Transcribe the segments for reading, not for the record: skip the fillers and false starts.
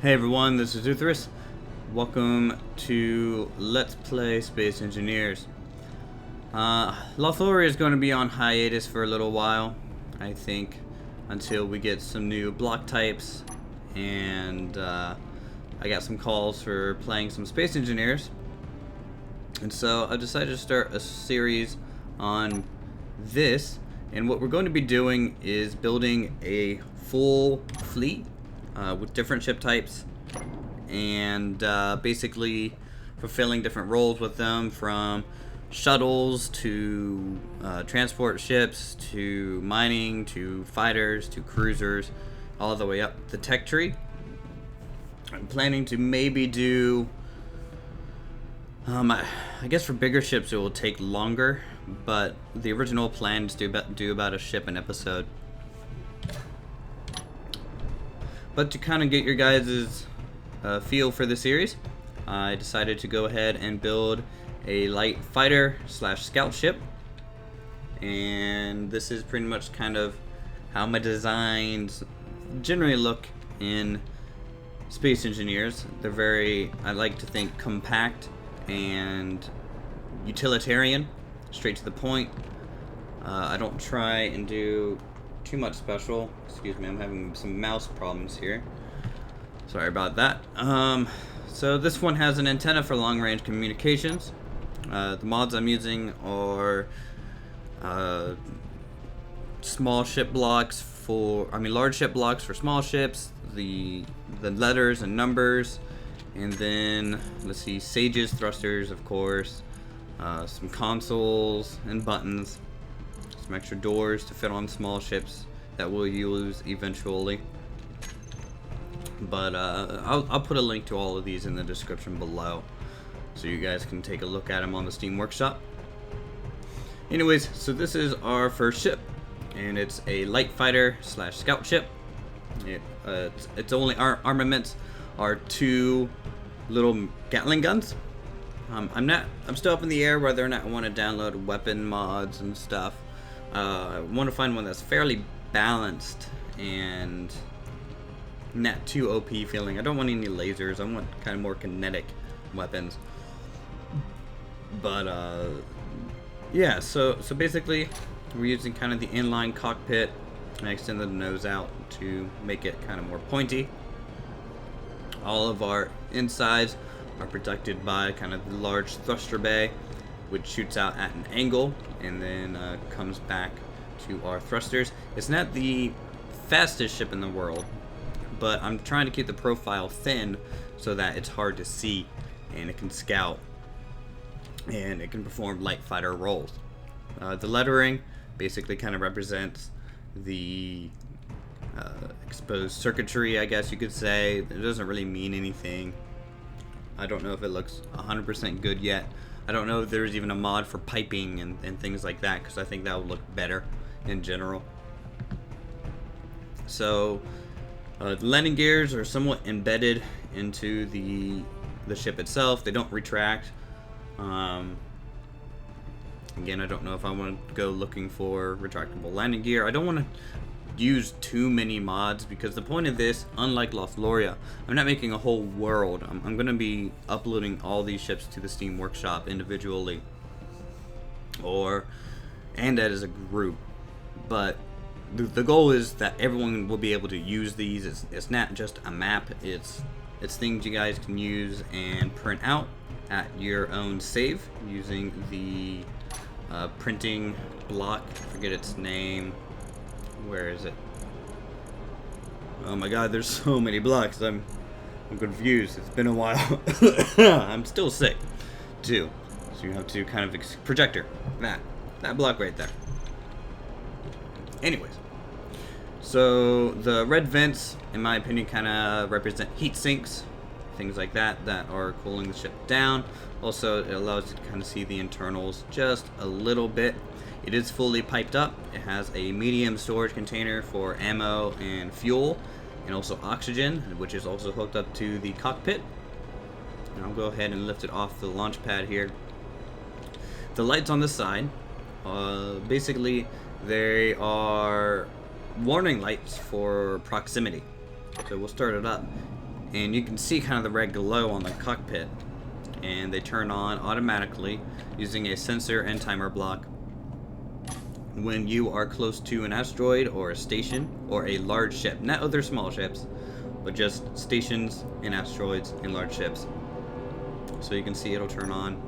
Hey everyone, this is Uthris. Welcome to Let's Play Space Engineers. Lothloria is going to be on hiatus for a little while, I think, until we get some new block types, and I got some calls for playing some Space Engineers. And so I decided to start a series on this, and what we're going to be doing is building a full fleet with different ship types, and basically fulfilling different roles with them, from shuttles to transport ships to mining to fighters to cruisers, all the way up the tech tree. I'm planning to maybe do I guess for bigger ships it will take longer, but the original plan is to do about a ship an episode. But to kind of get your guys' feel for the series, I decided to go ahead and build a light fighter slash scout ship. And this is pretty much kind of how my designs generally look in Space Engineers. They're very, I like to think, compact and utilitarian, straight to the point. I don't try and do too much special. Excuse me, I'm having some mouse problems here. Sorry about that. So this one has an antenna for long-range communications. The mods I'm using are small ship blocks for, large ship blocks for small ships, the letters and numbers, and then let's see, sages, thrusters, of course, some consoles and buttons, some extra doors to fit on small ships that we'll use eventually. But I'll put a link to all of these in the description below, so you guys can take a look at them on the Steam Workshop. Anyways, so this is our first ship, and it's a light fighter slash scout ship. Its only armaments are two little Gatling guns. I'm still up in the air whether or not I want to download weapon mods and stuff. I want to find one that's fairly balanced and not too OP feeling. I don't want any lasers. I want kind of more kinetic weapons. But yeah, so basically we're using kind of the inline cockpit. I extended the nose out to make it kind of more pointy. All of our insides are protected by kind of the large thruster bay, which shoots out at an angle and then comes back to our thrusters. It's not the fastest ship in the world, but I'm trying to keep the profile thin so that it's hard to see, and it can scout, and it can perform light fighter roles. The lettering basically kind of represents the exposed circuitry, I guess you could say. It doesn't really mean anything. I don't know if it looks 100% good yet. I don't know if there's even a mod for piping and things like that, because I think that would look better in general. So the landing gears are somewhat embedded into the ship itself. They don't retract. Again, I don't know if I want to go looking for retractable landing gear. I don't want to use too many mods, because the point of this, unlike Lothloria, I'm not making a whole world. I'm going to be uploading all these ships to the Steam Workshop individually, and as a group. But the goal is that everyone will be able to use these. It's not just a map. It's things you guys can use and print out at your own save using the printing block. I forget its name. Where is it? Oh my god, there's so many blocks. I'm confused. It's been a while. I'm still sick too. So you have to kind of projector that block right there. Anyways, so the red vents, in my opinion, kind of represent heat sinks, things like that are cooling the ship down. Also, it allows you to kind of see the internals just a little bit. It is fully piped up. It has a medium storage container for ammo and fuel, and also oxygen, which is also hooked up to the cockpit. And I'll go ahead and lift it off the launch pad here. The lights on the side, basically they are warning lights for proximity. So we'll start it up. and you can see kind of the red glow on the cockpit, and they turn on automatically using a sensor and timer block when you are close to an asteroid or a station or a large ship. Not other small ships, but just stations and asteroids and large ships. So you can see it'll turn on,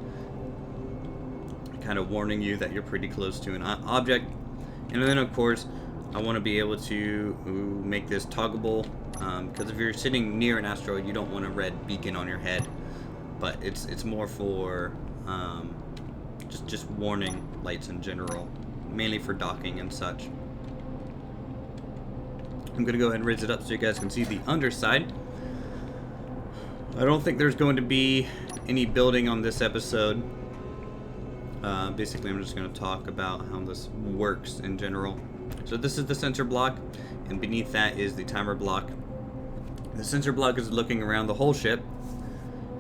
kind of warning you that you're pretty close to an object. And then of course I want to be able to make this toggleable, because if you're sitting near an asteroid, you don't want a red beacon on your head, but it's more for just warning lights in general, mainly for docking and such. I'm gonna go ahead and raise it up so you guys can see the underside. I don't think there's going to be any building on this episode. Basically, I'm just going to talk about how this works in general. So this is the sensor block, and beneath that is the timer block. The sensor block is looking around the whole ship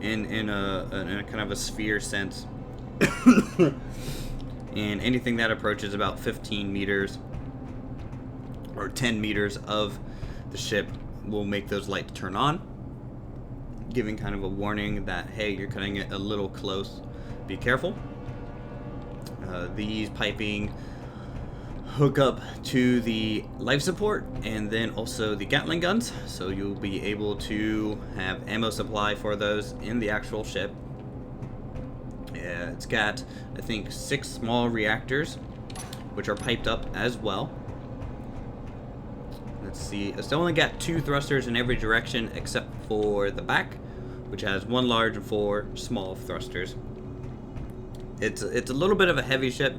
in a kind of a sphere sense. And anything that approaches about 15 meters or 10 meters of the ship will make those lights turn on, giving kind of a warning that, hey, you're cutting it a little close, be careful. These piping hook up to the life support and then also the Gatling guns, so you'll be able to have ammo supply for those in the actual ship. It's got, I think, 6 small reactors which are piped up as well. Let's see, it's only got 2 thrusters in every direction except for the back, which has 1 large and 4 small thrusters. It's a little bit of a heavy ship.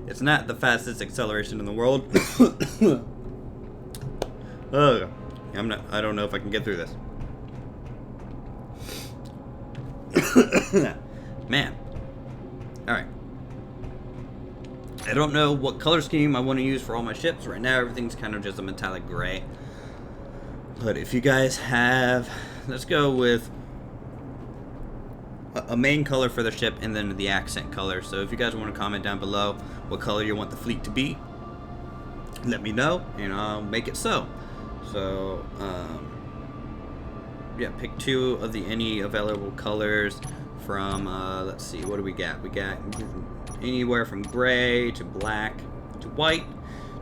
It's not the fastest acceleration in the world. I don't know if I can get through this. Man. Alright. I don't know what color scheme I want to use for all my ships. Right now everything's kind of just a metallic gray. But if you guys have, let's go with a main color for the ship and then the accent color. So if you guys want to comment down below what color you want the fleet to be, let me know and I'll make it so. So yeah, pick 2 of the any available colors from let's see, what do we got? We got anywhere from gray to black to white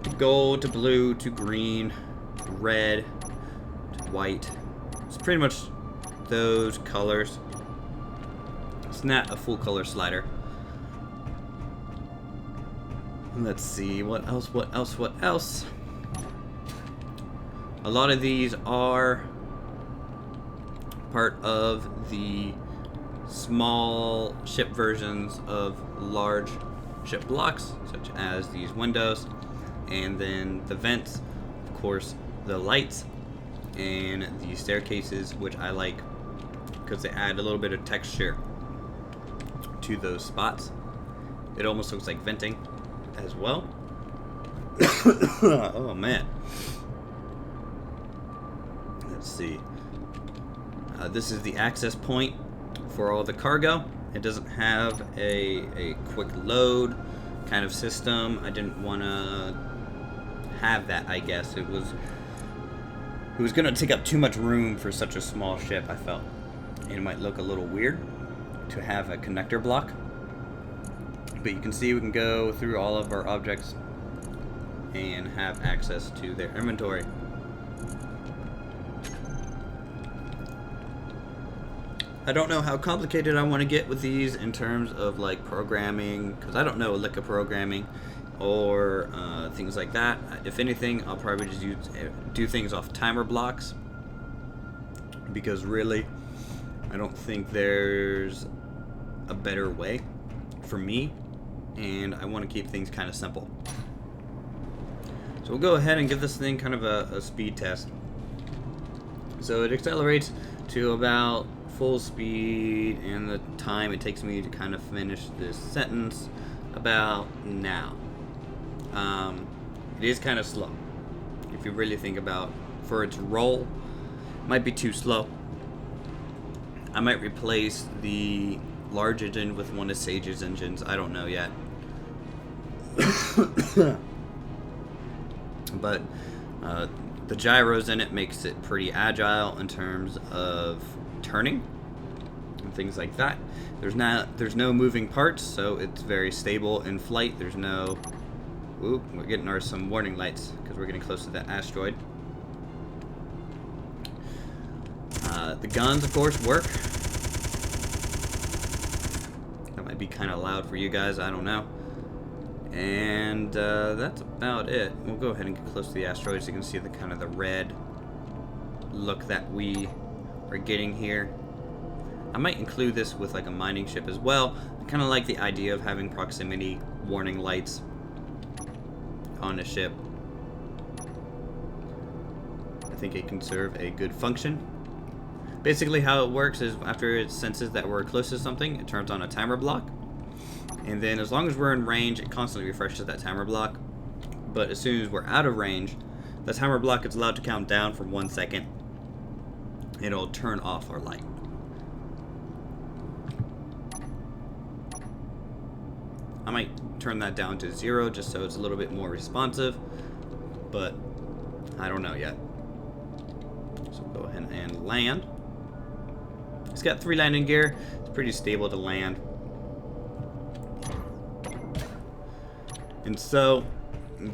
to gold to blue to green to red to white. It's pretty much those colors. It's not a full color slider. Let's see, what else? A lot of these are part of the small ship versions of large ship blocks, such as these windows, and then the vents, of course, the lights, and the staircases, which I like because they add a little bit of texture to those spots. It almost looks like venting as well. Oh man. Let's see. This is the access point for all the cargo. It doesn't have a quick load kind of system. I didn't want to have that, I guess. It was going to take up too much room for such a small ship, I felt. And it might look a little weird to have a connector block. But you can see we can go through all of our objects and have access to their inventory. I don't know how complicated I want to get with these in terms of like programming, because I don't know lick of programming or things like that. If anything, I'll probably just do things off timer blocks, because really I don't think there's a better way for me, and I want to keep things kind of simple. So we'll go ahead and give this thing kind of a speed test. So it accelerates to about full speed, and the time it takes me to kind of finish this sentence about now. It is kind of slow if you really think about, for its roll, it might be too slow. I might replace the large engine with one of Sage's engines. I don't know yet. But The gyros in it makes it pretty agile in terms of turning and things like that. There's no moving parts, so it's very stable in flight. There's no... Ooh, we're getting some warning lights because we're getting close to that asteroid. The guns, of course, work. That might be kind of loud for you guys, I don't know. And that's about it. We'll go ahead and get close to the asteroid so you can see the kind of the red look that we are getting here. I might include this with like a mining ship as well. I kind of like the idea of having proximity warning lights on a ship. I think it can serve a good function. Basically how it works is after it senses that we're close to something, it turns on a timer block. And then as long as we're in range, it constantly refreshes that timer block. But as soon as we're out of range, the timer block is allowed to count down from 1 second. It'll turn off our light. I might turn that down to 0 just so it's a little bit more responsive, but I don't know yet. So go ahead and land. It's got 3 landing gear. It's pretty stable to land. And so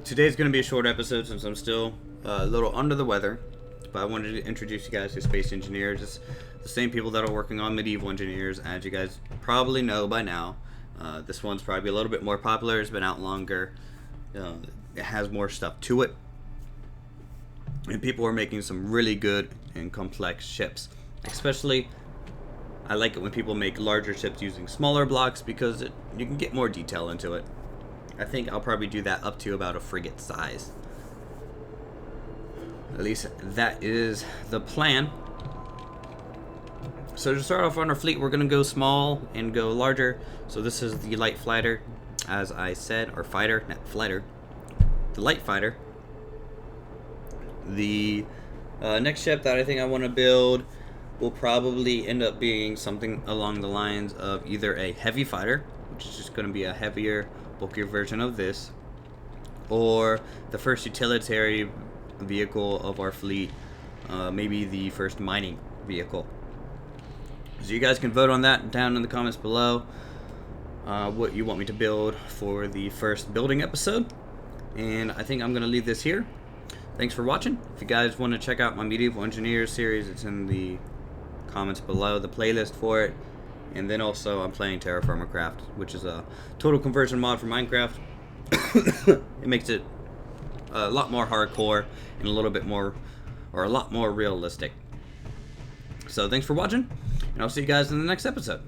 today's going to be a short episode since I'm still a little under the weather, but I wanted to introduce you guys to Space Engineers. It's the same people that are working on Medieval Engineers, as you guys probably know by now. This one's probably a little bit more popular. It's been out longer. It has more stuff to it. And people are making some really good and complex ships. Especially, I like it when people make larger ships using smaller blocks because you can get more detail into it. I think I'll probably do that up to about a frigate size. At least that is the plan. So to start off on our fleet, we're going to go small and go larger. So this is the light fighter, as I said, or fighter, not fighter. The light fighter. The next ship that I think I want to build will probably end up being something along the lines of either a heavy fighter, which is just going to be a heavier, bulkier version of this, or the first utilitarian vehicle of our fleet, maybe the first mining vehicle. So you guys can vote on that down in the comments below, what you want me to build for the first building episode. And I think I'm going to leave this here. Thanks for watching. If you guys want to check out my Medieval Engineers series, it's in the comments below, the playlist for it. And then also I'm playing Terraformer Craft, which is a total conversion mod for Minecraft. It makes it a lot more hardcore and a little bit more, or a lot more realistic. So thanks for watching, and I'll see you guys in the next episode.